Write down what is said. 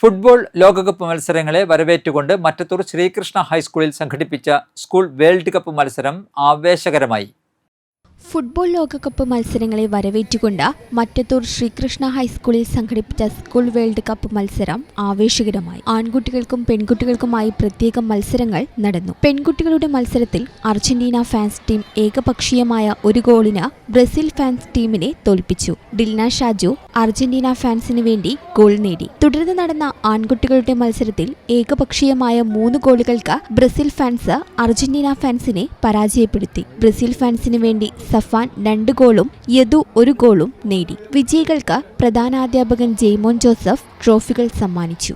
Football ലോകകപ്പ് മത്സരങ്ങളെ വരവേറ്റുകൊണ്ട് മറ്റത്തൂർ ശ്രീകൃഷ്ണ ഹൈസ്കൂളിൽ സംഘടിപ്പിച്ച സ്കൂൾ വേൾഡ് കപ്പ് മത്സരം ആവേശകരമായി. ഫുട്ബോൾ ലോകകപ്പ് മത്സരങ്ങളെ വരവേറ്റുകൊണ്ട് മറ്റത്തൂർ ശ്രീകൃഷ്ണ ഹൈസ്കൂളിൽ സംഘടിപ്പിച്ച സ്കൂൾ വേൾഡ് കപ്പ് മത്സരം ആവേശകരമായി. ആൺകുട്ടികൾക്കും പെൺകുട്ടികൾക്കുമായി പ്രത്യേക മത്സരങ്ങൾ നടന്നു. പെൺകുട്ടികളുടെ മത്സരത്തിൽ അർജന്റീന ഫാൻസ് ടീം ഏകപക്ഷീയമായ ഒരു ഗോളിന് ബ്രസീൽ ഫാൻസ് ടീമിനെ തോൽപ്പിച്ചു. ഡിൽന ഷാജു അർജന്റീന ഫാൻസിന് വേണ്ടി ഗോൾ നേടി. തുടർന്ന് നടന്ന ആൺകുട്ടികളുടെ മത്സരത്തിൽ ഏകപക്ഷീയമായ 3 ഗോളുകൾക്ക് ബ്രസീൽ ഫാൻസ് അർജന്റീന ഫാൻസിനെ പരാജയപ്പെടുത്തി. ബ്രസീൽ ഫാൻസിന് വേണ്ടി സഫാൻ 2 ഗോളും യദു 1 ഗോളും നേടി. വിജയികൾക്ക് പ്രധാനാധ്യാപകൻ ജെയ്മോൻ ജോസഫ് ട്രോഫികൾ സമ്മാനിച്ചു.